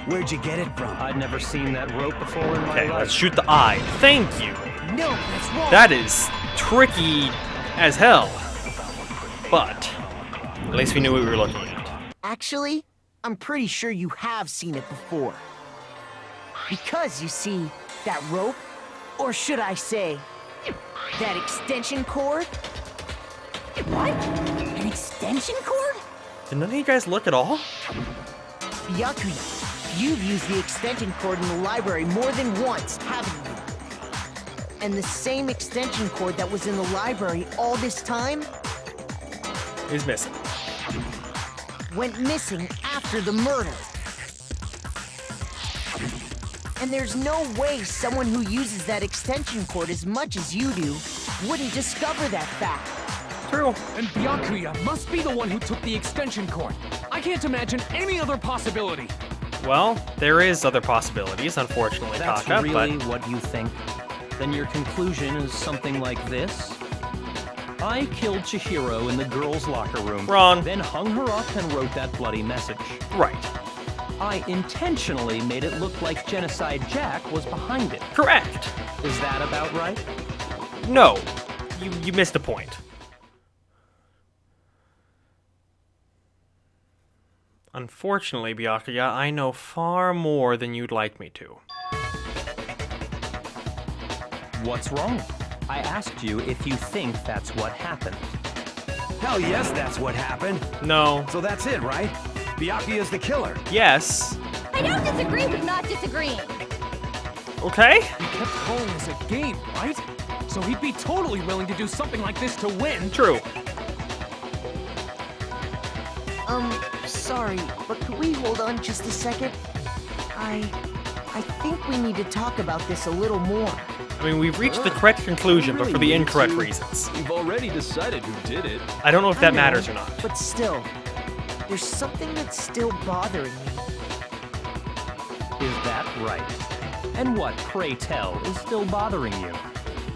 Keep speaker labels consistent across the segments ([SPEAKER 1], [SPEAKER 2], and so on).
[SPEAKER 1] Where'd you get it from?
[SPEAKER 2] I'd never seen that rope before in my
[SPEAKER 3] Okay,
[SPEAKER 2] life.
[SPEAKER 3] let's shoot the eye. Thank you.
[SPEAKER 1] No, that's wrong.
[SPEAKER 3] That is tricky as hell. But at least we knew what we were looking at.
[SPEAKER 4] Actually, I'm pretty sure you have seen it before. Because you see, that rope, or should I say, that extension cord? What? An extension cord?
[SPEAKER 3] Did none of you guys look at all?
[SPEAKER 4] Byakuya, you've used the extension cord in the library more than once, haven't you? And the same extension cord that was in the library all this time
[SPEAKER 3] Is missing.
[SPEAKER 4] went missing after the murder. And there's no way someone who uses that extension cord as much as you do wouldn't discover that fact.
[SPEAKER 3] True.
[SPEAKER 5] And Byakuya must be the one who took the extension cord. I can't imagine any other possibility.
[SPEAKER 3] Well, there is other possibilities, unfortunately,
[SPEAKER 2] That's
[SPEAKER 3] Taka,
[SPEAKER 2] really
[SPEAKER 3] but
[SPEAKER 2] what you think? Then your conclusion is something like this? I killed Chihiro in the girls' locker room.
[SPEAKER 3] Wrong.
[SPEAKER 2] Then hung her up and wrote that bloody message.
[SPEAKER 3] right.
[SPEAKER 2] I intentionally made it look like Genocide Jack was behind it.
[SPEAKER 3] Correct.
[SPEAKER 2] Is that about right?
[SPEAKER 3] No, you missed a point. Unfortunately, Byakuya, I know far more than you'd like me to.
[SPEAKER 2] What's wrong? I asked you if you think that's what happened.
[SPEAKER 1] Hell yes, that's what happened.
[SPEAKER 3] No.
[SPEAKER 1] So that's it, right? Byakuya's the killer.
[SPEAKER 3] Yes.
[SPEAKER 6] I don't disagree with not disagreeing.
[SPEAKER 3] Okay.
[SPEAKER 5] He kept calling this a game, right? So he'd be totally willing to do something like this to win.
[SPEAKER 3] True.
[SPEAKER 4] Sorry, but could we hold on just a second? I think we need to talk about this a little more.
[SPEAKER 3] I mean, we've reached the correct conclusion, but for the incorrect reasons.
[SPEAKER 7] You've already decided who did it.
[SPEAKER 3] I don't know if that
[SPEAKER 4] I know,
[SPEAKER 3] matters or not.
[SPEAKER 4] But still, there's something that's still bothering me.
[SPEAKER 2] Is that right? And what, pray tell, is still bothering you?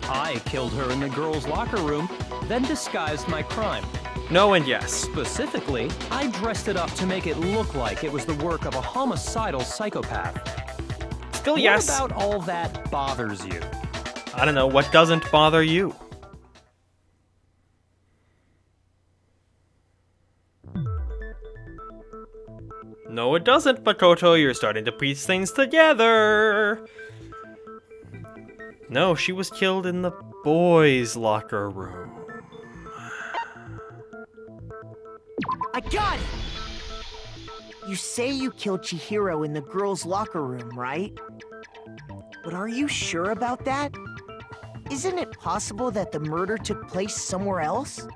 [SPEAKER 2] I killed her in the girls' locker room, then disguised my crime.
[SPEAKER 3] No and yes.
[SPEAKER 2] Specifically, I dressed it up to make it look like it was the work of a homicidal psychopath.
[SPEAKER 3] Still yes.
[SPEAKER 2] What about all that bothers you?
[SPEAKER 3] I don't know. What doesn't bother you? No, it doesn't, Makoto. You're starting to piece things together. No, she was killed in the boys' locker room.
[SPEAKER 4] I got it! You say you killed Chihiro in the girls' locker room, right? But are you sure about that? Isn't it possible that the murder took place somewhere else?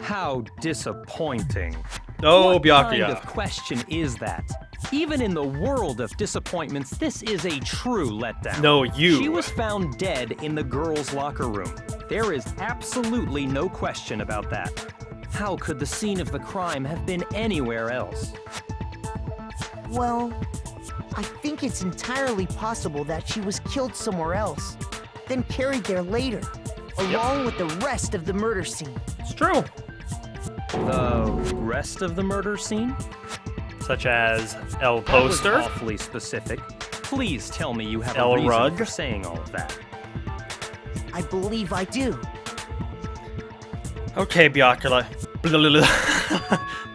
[SPEAKER 2] How disappointing.
[SPEAKER 3] Oh,
[SPEAKER 2] What kind
[SPEAKER 3] Byakuya.
[SPEAKER 2] of question is that? Even in the world of disappointments, this is a true letdown.
[SPEAKER 3] No, you.
[SPEAKER 2] She was found dead in the girls' locker room. There is absolutely no question about that. How could the scene of the crime have been anywhere else?
[SPEAKER 4] Well, I think it's entirely possible that she was killed somewhere else, then carried there later, along with the rest of the murder scene.
[SPEAKER 3] It's true.
[SPEAKER 2] The rest of the murder scene?
[SPEAKER 3] Such as L
[SPEAKER 2] That was
[SPEAKER 3] poster.
[SPEAKER 2] awfully specific. Please tell me you have
[SPEAKER 3] L
[SPEAKER 2] a reason
[SPEAKER 3] rug.
[SPEAKER 2] for saying all of that.
[SPEAKER 4] I believe I do.
[SPEAKER 3] Okay, Byakuya.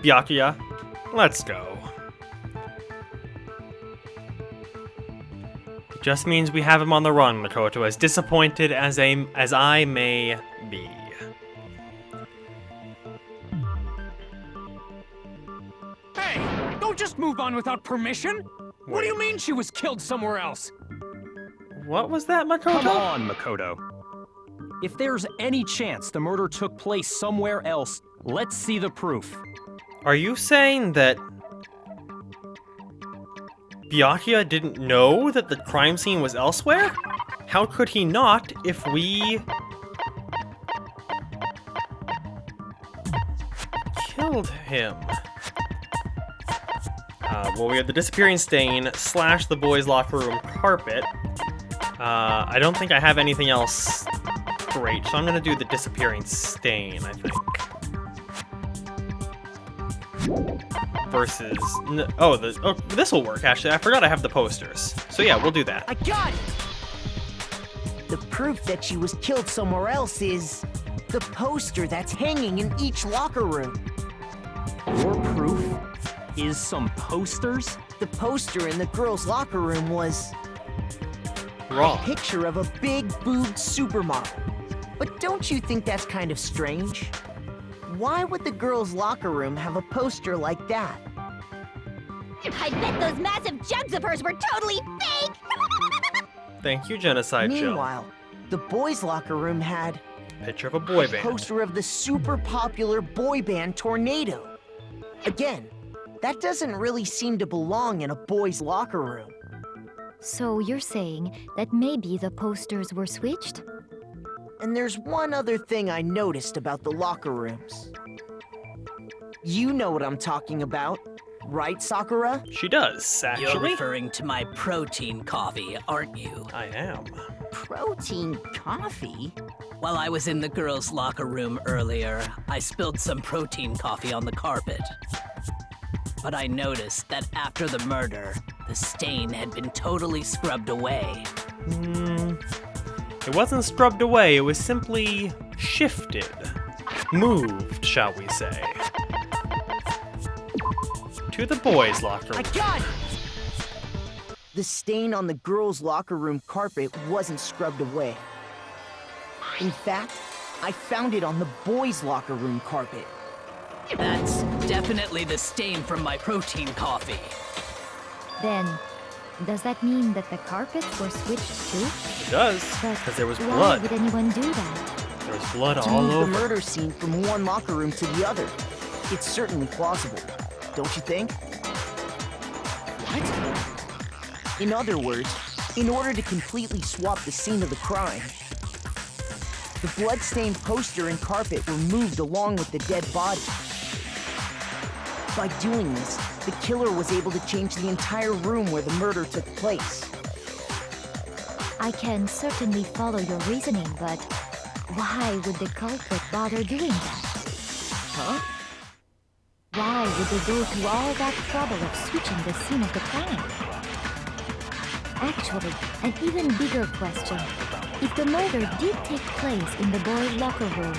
[SPEAKER 3] Byakuya, let's go. It just means we have him on the run, Makoto, as disappointed as I may be.
[SPEAKER 5] Hey, don't just move on without permission. What do you
[SPEAKER 3] Wait.
[SPEAKER 5] mean she was killed somewhere else?
[SPEAKER 3] What was that, Makoto?
[SPEAKER 2] Come on, Makoto. If there's any chance the murder took place somewhere else, let's see the proof.
[SPEAKER 3] Are you saying that Byakuya didn't know that the crime scene was elsewhere? How could he not if we killed him? Well, we have the disappearing stain / the boys' locker room carpet. I don't think I have anything else great, so I'm gonna do the disappearing stain, I think. versus... this will work, actually. I forgot I have the posters. So yeah, we'll do that.
[SPEAKER 4] I got it! The proof that she was killed somewhere else is the poster that's hanging in each locker room.
[SPEAKER 2] Your proof is some posters?
[SPEAKER 4] The poster in the girls' locker room was
[SPEAKER 3] Wrong.
[SPEAKER 4] a picture of a big-boobed supermodel. But don't you think that's kind of strange? Why would the girls' locker room have a poster like that?
[SPEAKER 6] I bet those massive jugs of hers were totally fake!
[SPEAKER 3] Thank you, Genocide Jill.
[SPEAKER 4] Meanwhile, the boys' locker room had
[SPEAKER 3] Picture of a boy
[SPEAKER 4] a
[SPEAKER 3] band.
[SPEAKER 4] poster of the super popular boy band Tornado. Again, that doesn't really seem to belong in a boys' locker room.
[SPEAKER 8] So you're saying that maybe the posters were switched?
[SPEAKER 4] And there's one other thing I noticed about the locker rooms. You know what I'm talking about, right, Sakura?
[SPEAKER 3] She does,
[SPEAKER 9] You're
[SPEAKER 3] actually.
[SPEAKER 9] referring to my protein coffee, aren't you?
[SPEAKER 3] I am.
[SPEAKER 4] Protein coffee?
[SPEAKER 9] While I was in the girls' locker room earlier, I spilled some protein coffee on the carpet. But I noticed that after the murder, the stain had been totally scrubbed away.
[SPEAKER 3] It wasn't scrubbed away, it was simply shifted. Moved, shall we say. To the boys' locker
[SPEAKER 4] I
[SPEAKER 3] room.
[SPEAKER 4] got it! The stain on the girls' locker room carpet wasn't scrubbed away. In fact, I found it on the boys' locker room carpet.
[SPEAKER 9] That's definitely the stain from my protein coffee.
[SPEAKER 8] Then, does that mean that the carpets were switched too?
[SPEAKER 3] It does,
[SPEAKER 8] But
[SPEAKER 3] because there was
[SPEAKER 8] why
[SPEAKER 3] blood.
[SPEAKER 8] would anyone do that?
[SPEAKER 3] There was blood
[SPEAKER 4] To
[SPEAKER 3] all
[SPEAKER 4] move the
[SPEAKER 3] over.
[SPEAKER 4] murder scene from one locker room to the other. It's certainly plausible, don't you think? What? In other words, in order to completely swap the scene of the crime, the blood-stained poster and carpet were moved along with the dead body. By doing this, the killer was able to change the entire room where the murder took place.
[SPEAKER 8] I can certainly follow your reasoning, but why would the culprit bother doing that?
[SPEAKER 4] Huh?
[SPEAKER 8] Why would they go to all that trouble of switching the scene of the crime? Actually, an even bigger question. If the murder did take place in the boys' locker room,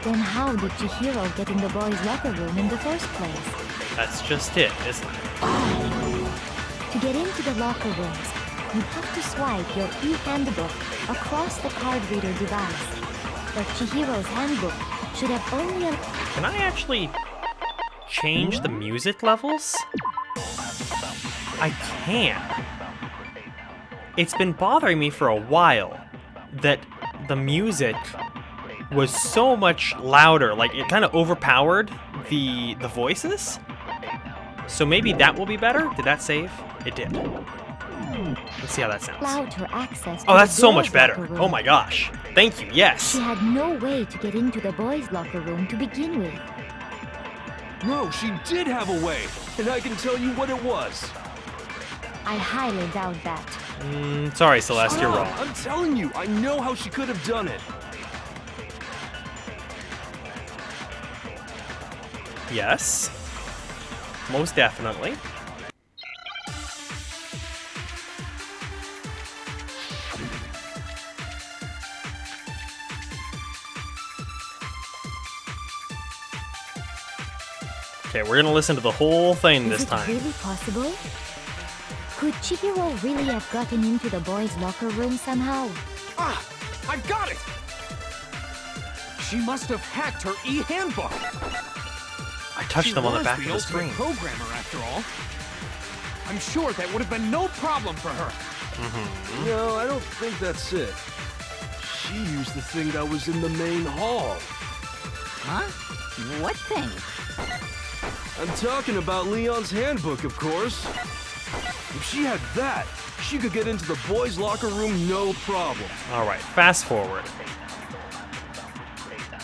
[SPEAKER 8] then how did Chihiro get in the boys' locker room in the first place?
[SPEAKER 3] That's just it, isn't it?
[SPEAKER 8] To get into the locker rooms, you have to swipe your e-handbook across the card reader device. But Chihiro's handbook should have only an...
[SPEAKER 3] Can I actually change the music levels? I can. It's been bothering me for a while that the music was so much louder, like it kind of overpowered the voices. So maybe that will be better? Did that save? It did. Let's see how that sounds.
[SPEAKER 8] allowed her access to
[SPEAKER 3] Oh, that's
[SPEAKER 8] the
[SPEAKER 3] so
[SPEAKER 8] girls'
[SPEAKER 3] much better.
[SPEAKER 8] locker room.
[SPEAKER 3] Oh my gosh. Thank you, yes.
[SPEAKER 8] She had no way to get into the boys' locker room to begin with.
[SPEAKER 7] No, she did have a way, and I can tell you what it was.
[SPEAKER 8] I highly doubt that.
[SPEAKER 3] Sorry, Celeste, you're
[SPEAKER 7] Ah,
[SPEAKER 3] wrong.
[SPEAKER 7] I'm telling you, I know how she could have done it.
[SPEAKER 3] Yes. Most definitely. Okay, we're gonna listen to the whole thing this
[SPEAKER 8] Is it
[SPEAKER 3] time.
[SPEAKER 8] really possible? Could Chihiro really have gotten into the boys' locker room somehow?
[SPEAKER 5] Ah! I got it! She must have hacked her e-handbook.
[SPEAKER 3] I touched them on the back of the
[SPEAKER 5] She was
[SPEAKER 3] screen.
[SPEAKER 5] the ultimate programmer, after all. I'm sure that would have been no problem for her.
[SPEAKER 7] No, I don't think that's it. She used the thing that was in the main hall.
[SPEAKER 9] Huh? What thing?
[SPEAKER 7] I'm talking about Leon's handbook, of course. If she had that, she could get into the boys' locker room no problem.
[SPEAKER 3] All right, fast forward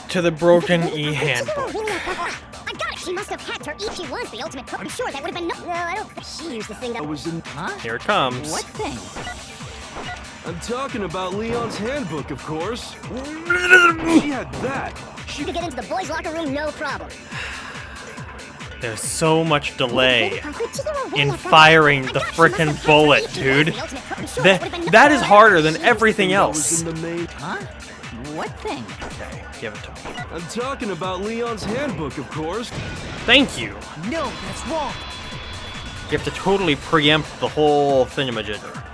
[SPEAKER 3] to the broken e-handbook.
[SPEAKER 6] I got it! She must have hacked her E. She was the ultimate I'm sure that would have been no, I don't think she used the thing that
[SPEAKER 7] I was in.
[SPEAKER 9] Huh?
[SPEAKER 3] Here it comes.
[SPEAKER 9] What thing?
[SPEAKER 7] I'm talking about Leon's handbook, of course. She had that. She
[SPEAKER 6] could get into the boys' locker room no problem.
[SPEAKER 3] There's so much delay in firing the frickin' bullet, dude. That is harder than everything else.
[SPEAKER 9] Huh? What thing?
[SPEAKER 3] Okay, give it to me.
[SPEAKER 7] I'm talking about Leon's handbook, of course.
[SPEAKER 3] Thank you.
[SPEAKER 4] No, that's wrong.
[SPEAKER 3] You have to totally preempt the whole thingamajigger.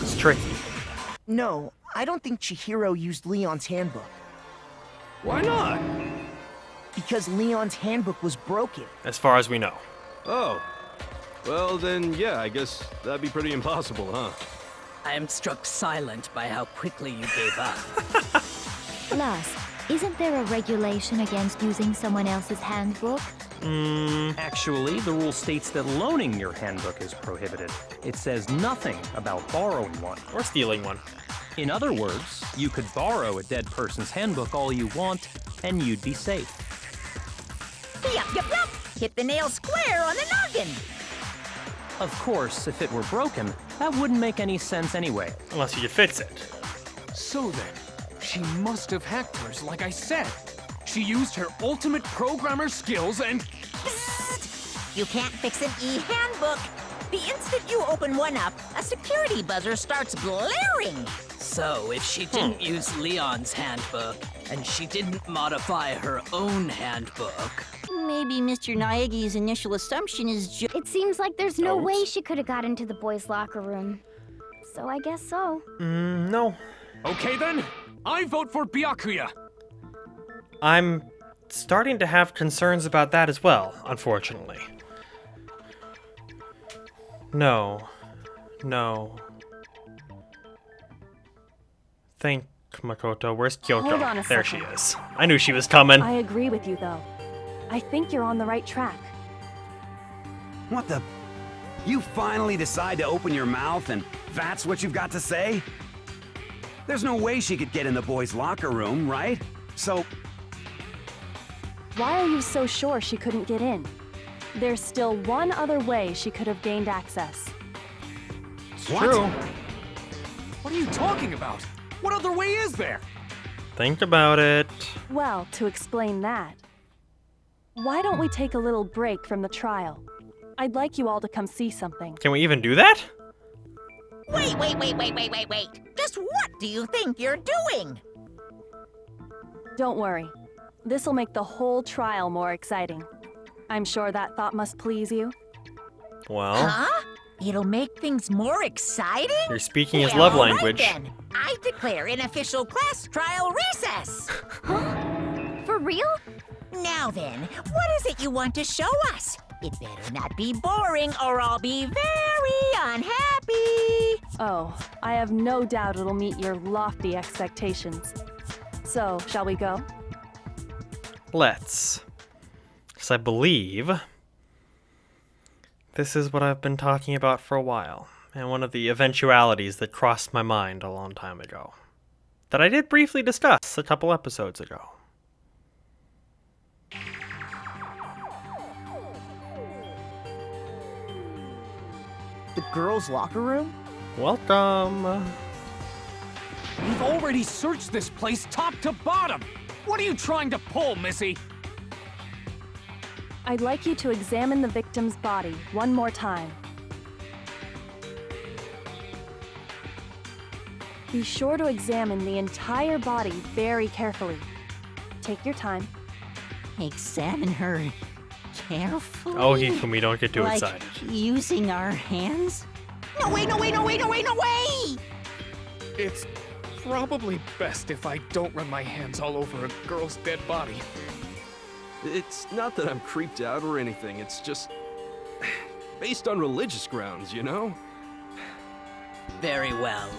[SPEAKER 3] It's tricky.
[SPEAKER 4] No, I don't think Chihiro used Leon's handbook.
[SPEAKER 7] Why not?
[SPEAKER 4] Because Leon's handbook was broken.
[SPEAKER 3] As far as we know.
[SPEAKER 7] Oh. Well, then, yeah, I guess that'd be pretty impossible, huh?
[SPEAKER 9] I am struck silent by how quickly you gave up.
[SPEAKER 8] Plus, isn't there a regulation against using someone else's handbook?
[SPEAKER 2] Actually, the rule states that loaning your handbook is prohibited. It says nothing about borrowing one.
[SPEAKER 3] Or stealing one.
[SPEAKER 2] In other words, you could borrow a dead person's handbook all you want, and you'd be safe.
[SPEAKER 10] Yup, yup, yup! Hit the nail square on the noggin!
[SPEAKER 2] Of course, if it were broken, that wouldn't make any sense anyway.
[SPEAKER 3] Unless you could fix it.
[SPEAKER 5] So then, she must have hacked hers like I said. She used her ultimate programmer skills and...
[SPEAKER 10] Psst! You can't fix an e-handbook! The instant you open one up, a security buzzer starts blaring!
[SPEAKER 9] So, if she didn't use Leon's handbook, and she didn't modify her own handbook...
[SPEAKER 6] Maybe Mr. Naegi's initial assumption is just...
[SPEAKER 8] It seems like there's no way she could have got into the boys' locker room. So I guess so.
[SPEAKER 3] No.
[SPEAKER 5] Okay then, I vote for Byakuya.
[SPEAKER 3] I'm starting to have concerns about that as well, unfortunately. No. Think, Makoto. Where's Kyoko?
[SPEAKER 11] Hold on a
[SPEAKER 3] There she
[SPEAKER 11] second.
[SPEAKER 3] is. I knew she was coming.
[SPEAKER 11] I agree with you, though. I think you're on the right track.
[SPEAKER 1] What the? You finally decide to open your mouth and that's what you've got to say? There's no way she could get in the boys' locker room, right? So,
[SPEAKER 11] Why are you so sure she couldn't get in? There's still one other way she could have gained access.
[SPEAKER 3] It's
[SPEAKER 1] what?
[SPEAKER 3] true.
[SPEAKER 5] What are you talking about? What other way is there?
[SPEAKER 3] Think about it.
[SPEAKER 11] Well, to explain that, why don't we take a little break from the trial? I'd like you all to come see something.
[SPEAKER 3] Can we even do that?
[SPEAKER 10] Wait! Just what do you think you're doing?
[SPEAKER 11] Don't worry. This'll make the whole trial more exciting. I'm sure that thought must please you.
[SPEAKER 3] Well,
[SPEAKER 10] Huh? It'll make things more exciting?
[SPEAKER 3] you're speaking his love
[SPEAKER 10] All right
[SPEAKER 3] language.
[SPEAKER 10] then. I declare an official class trial recess!
[SPEAKER 8] For real?
[SPEAKER 10] Now then, what is it you want to show us? It better not be boring or I'll be very unhappy!
[SPEAKER 11] Oh, I have no doubt it'll meet your lofty expectations. So, shall we go?
[SPEAKER 3] Let's. Because I believe this is what I've been talking about for a while, and one of the eventualities that crossed my mind a long time ago, that I did briefly discuss a couple episodes ago.
[SPEAKER 4] The girls' locker room?
[SPEAKER 3] Welcome.
[SPEAKER 5] We've already searched this place top to bottom! What are you trying to pull, Missy?
[SPEAKER 11] I'd like you to examine the victim's body one more time. Be sure to examine the entire body very carefully. Take your time.
[SPEAKER 6] examine her carefully.
[SPEAKER 3] Oh, Hifumi, don't get too
[SPEAKER 6] like
[SPEAKER 3] excited.
[SPEAKER 6] using our hands?
[SPEAKER 10] No way!
[SPEAKER 5] It's probably best if I don't run my hands all over a girl's dead body.
[SPEAKER 7] It's not that I'm creeped out or anything, it's just based on religious grounds, you know?
[SPEAKER 9] Very well.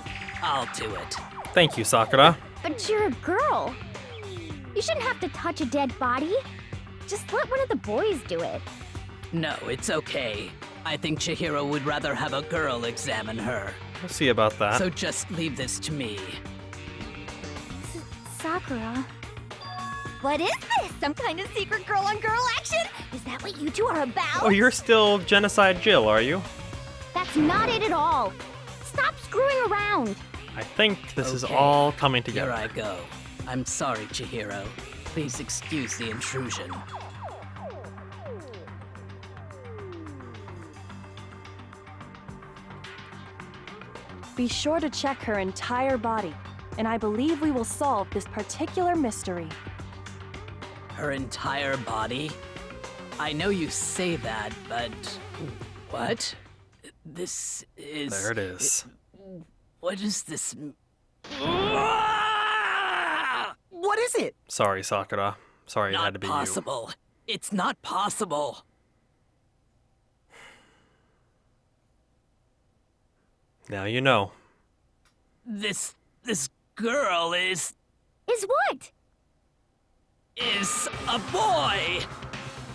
[SPEAKER 9] I'll do it.
[SPEAKER 3] Thank you, Sakura.
[SPEAKER 8] But you're a girl. You shouldn't have to touch a dead body. Just let one of the boys do it.
[SPEAKER 9] No, it's okay. I think Chihiro would rather have a girl examine her.
[SPEAKER 3] We'll see about that.
[SPEAKER 9] So just leave this to me.
[SPEAKER 8] Sakura. What is this? Some kind of secret girl-on-girl action? Is that what you two are about?
[SPEAKER 3] Oh, you're still Genocide Jill, are you?
[SPEAKER 8] That's not it at all. Stop screwing around.
[SPEAKER 3] I think this is
[SPEAKER 9] Okay,
[SPEAKER 3] all coming together.
[SPEAKER 9] Here I go. I'm sorry, Chihiro. Please excuse the intrusion.
[SPEAKER 11] Be sure to check her entire body, and I believe we will solve this particular mystery.
[SPEAKER 9] Her entire body? I know you say that, but... What? This is...
[SPEAKER 3] There it is.
[SPEAKER 9] What is this...
[SPEAKER 4] What is it?
[SPEAKER 3] Sorry, Sakura. Sorry it had to be
[SPEAKER 9] Not possible. It's not possible.
[SPEAKER 3] you. Now you know.
[SPEAKER 9] This girl is
[SPEAKER 6] what?
[SPEAKER 9] a boy!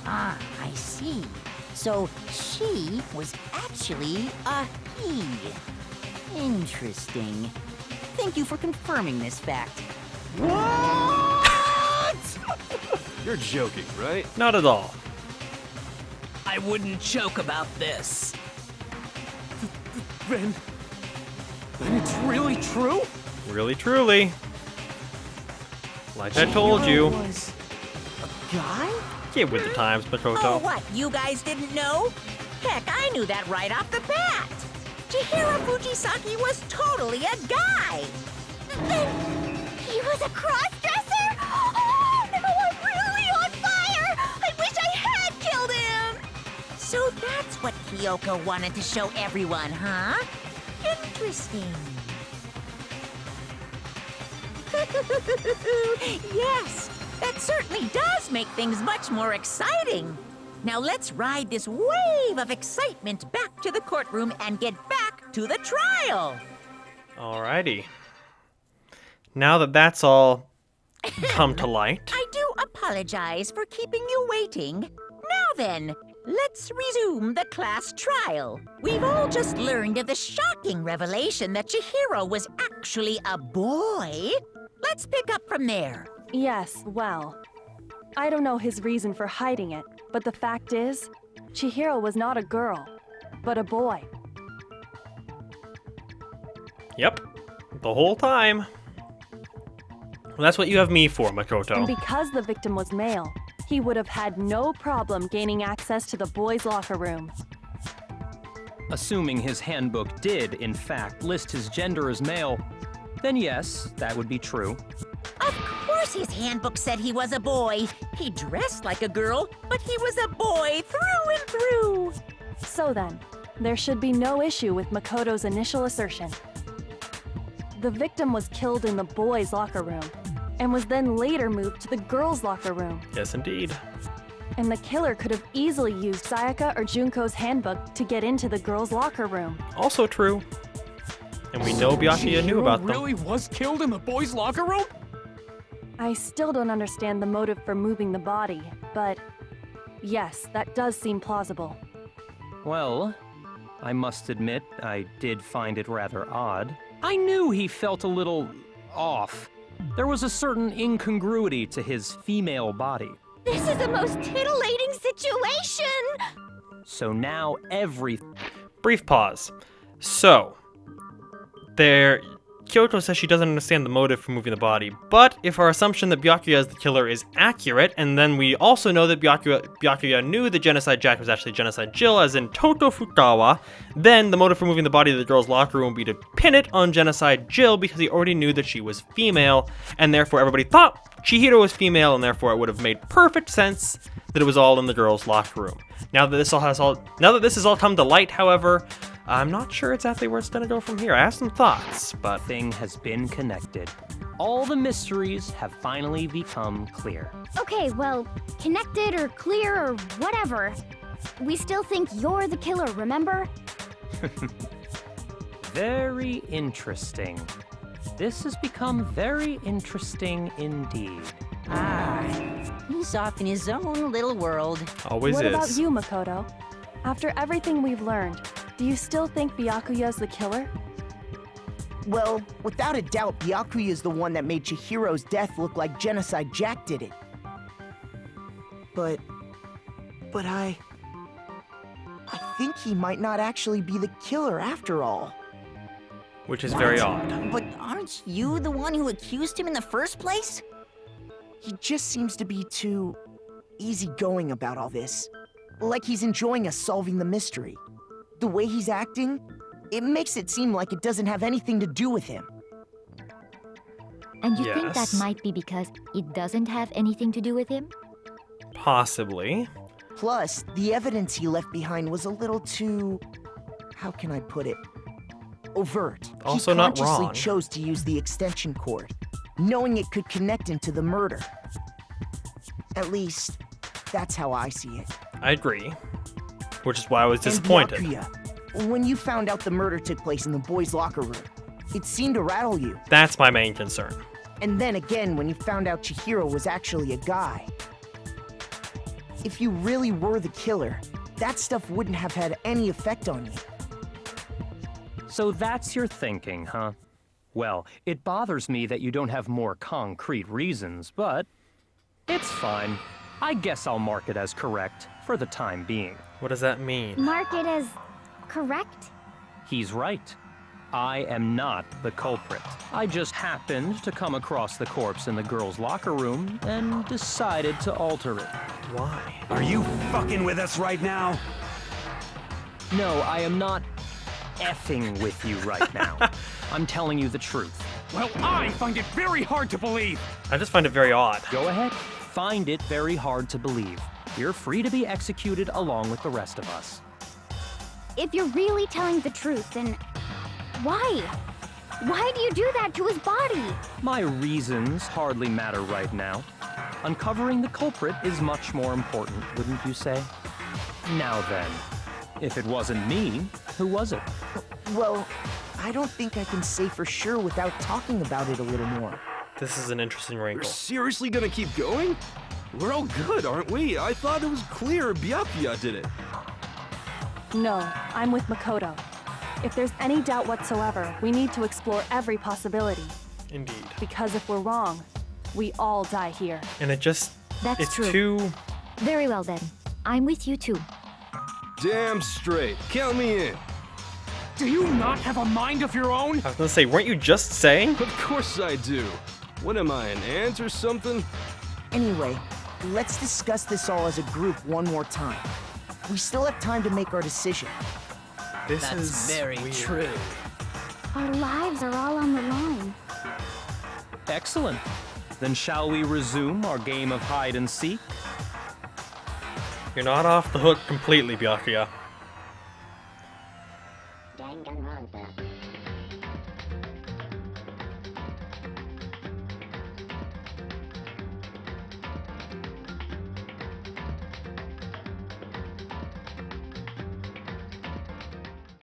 [SPEAKER 10] Ah, I see. So she was actually a he. Interesting. Thank you for confirming this fact.
[SPEAKER 7] You're joking, right?
[SPEAKER 3] Not at all.
[SPEAKER 9] I wouldn't joke about this.
[SPEAKER 5] Then it's really true?
[SPEAKER 3] Really, truly. Like I told you.
[SPEAKER 4] Was a guy?
[SPEAKER 3] Get with the times,
[SPEAKER 10] Oh,
[SPEAKER 3] Makoto.
[SPEAKER 10] what? You guys didn't know? Heck, I knew that right off the bat. Chihiro Fujisaki was totally a guy.
[SPEAKER 6] He was a cross-dresser? Oh, no, I'm really on fire! I wish I had killed him!
[SPEAKER 10] So that's what Kyoko wanted to show everyone, huh? Interesting. Yes, that certainly does make things much more exciting. Now let's ride this wave of excitement back to the courtroom and get back to the trial.
[SPEAKER 3] Alrighty. Now that that's all come to light.
[SPEAKER 10] I do apologize for keeping you waiting. Now then, let's resume the class trial. We've all just learned of the shocking revelation that Chihiro was actually a boy. Let's pick up from there.
[SPEAKER 11] Yes, well, I don't know his reason for hiding it, but the fact is, Chihiro was not a girl, but a boy.
[SPEAKER 3] Yep. The whole time. Well, that's what you have me for,
[SPEAKER 11] And
[SPEAKER 3] Makoto.
[SPEAKER 11] because the victim was male, he would have had no problem gaining access to the boys' locker room.
[SPEAKER 2] Assuming his handbook did, in fact, list his gender as male, then yes, that would be true.
[SPEAKER 10] Of course his handbook said he was a boy. He dressed like a girl, but he was a boy through and through.
[SPEAKER 11] So then, there should be no issue with Makoto's initial assertion. The victim was killed in the boys' locker room, and was then later moved to the girls' locker room.
[SPEAKER 3] Yes, indeed.
[SPEAKER 11] And the killer could have easily used Sayaka or Junko's handbook to get into the girls' locker room.
[SPEAKER 3] Also true. And we know Byakuya knew about them.
[SPEAKER 5] Really was killed in the boys' locker room?
[SPEAKER 11] I still don't understand the motive for moving the body, but yes, that does seem plausible.
[SPEAKER 2] Well, I must admit, I did find it rather odd. I knew he felt a little off. There was a certain incongruity to his female body.
[SPEAKER 6] This is the most titillating situation!
[SPEAKER 2] So now
[SPEAKER 3] Brief pause. So, Kyoto says she doesn't understand the motive for moving the body, but if our assumption that Byakuya is the killer is accurate, and then we also know that Byakuya knew that Genocide Jack was actually Genocide Jill, as in Toto Fukawa, then the motive for moving the body to the girls' locker room would be to pin it on Genocide Jill because he already knew that she was female, and therefore everybody thought Chihiro was female, and therefore it would have made perfect sense that it was all in the girls' locker room. Now that this has all come to light, however, I'm not sure exactly where it's gonna go from here. I have some thoughts, but
[SPEAKER 2] thing has been connected. All the mysteries have finally become clear.
[SPEAKER 6] Okay, well, connected or clear or whatever. We still think you're the killer, remember?
[SPEAKER 2] Very interesting. This has become very interesting indeed.
[SPEAKER 10] Ah, he's off in his own little world.
[SPEAKER 3] always
[SPEAKER 11] What
[SPEAKER 3] is.
[SPEAKER 11] about you, Makoto? After everything we've learned, do you still think Byakuya's the killer?
[SPEAKER 4] Well, without a doubt, Byakuya is the one that made Chihiro's death look like Genocide Jack did it. But I think he might not actually be the killer after all.
[SPEAKER 3] Which is very odd.
[SPEAKER 10] But aren't you the one who accused him in the first place?
[SPEAKER 4] He just seems to be too easygoing about all this. Like he's enjoying us solving the mystery. The way he's acting, It makes it seem like it doesn't have anything to do with him.
[SPEAKER 8] And you think that
[SPEAKER 3] Yes.
[SPEAKER 8] might be because it doesn't have anything to do with him?
[SPEAKER 3] Possibly.
[SPEAKER 4] Plus, the evidence he left behind was a little too... how can I put it? Overt.
[SPEAKER 3] Also
[SPEAKER 4] he
[SPEAKER 3] not
[SPEAKER 4] consciously
[SPEAKER 3] wrong.
[SPEAKER 4] chose to use the extension cord, knowing it could connect him to the murder. At least, that's how I see it.
[SPEAKER 3] I agree. Which is why I was
[SPEAKER 4] And
[SPEAKER 3] disappointed.
[SPEAKER 4] Byakuya, when you found out the murder took place in the boys' locker room, it seemed to rattle you.
[SPEAKER 3] That's my main concern.
[SPEAKER 4] And then again, when you found out Chihiro was actually a guy. If you really were the killer, that stuff wouldn't have had any effect on you.
[SPEAKER 2] So that's your thinking, huh? Well, it bothers me that you don't have more concrete reasons, but it's fine. I guess I'll mark it as correct for the time being.
[SPEAKER 3] What does that mean?
[SPEAKER 8] Mark it as correct?
[SPEAKER 2] He's right. I am not the culprit. I just happened to come across the corpse in the girls' locker room and decided to alter it.
[SPEAKER 3] Why?
[SPEAKER 1] Are you fucking with us right now?
[SPEAKER 2] No, I am not effing with you right now. I'm telling you the truth.
[SPEAKER 5] Well, I find it very hard to believe.
[SPEAKER 3] I just find it very odd.
[SPEAKER 2] Go ahead. Find it very hard to believe. You're free to be executed along with the rest of us.
[SPEAKER 6] If you're really telling the truth, then why? Why do you do that to his body?
[SPEAKER 2] My reasons hardly matter right now. Uncovering the culprit is much more important, wouldn't you say? Now then, if it wasn't me, who was it?
[SPEAKER 4] Well, I don't think I can say for sure without talking about it a little more.
[SPEAKER 3] This is an interesting
[SPEAKER 7] You're
[SPEAKER 3] wrinkle.
[SPEAKER 7] seriously gonna keep going? We're all good, aren't we? I thought it was clear Byakuya did it.
[SPEAKER 11] No, I'm with Makoto. If there's any doubt whatsoever, we need to explore every possibility.
[SPEAKER 3] Indeed.
[SPEAKER 11] Because if we're wrong, we all die here.
[SPEAKER 3] And it just...
[SPEAKER 8] That's
[SPEAKER 3] it's
[SPEAKER 8] true.
[SPEAKER 3] too...
[SPEAKER 8] Very well then. I'm with you too.
[SPEAKER 7] Damn straight. Count me in.
[SPEAKER 5] Do you not have a mind of your own?
[SPEAKER 3] I was gonna say, weren't you just saying?
[SPEAKER 7] Of course I do. What am I, an ant or something?
[SPEAKER 4] Anyway, let's discuss this all as a group one more time. We still have time to make our decision.
[SPEAKER 3] This
[SPEAKER 9] That's
[SPEAKER 3] is
[SPEAKER 9] very
[SPEAKER 3] weird.
[SPEAKER 9] true.
[SPEAKER 6] Our lives are all on the line.
[SPEAKER 2] Excellent. Then shall we resume our game of hide and seek?
[SPEAKER 3] You're not off the hook completely, Byakuya.
[SPEAKER 8] Danganronpa.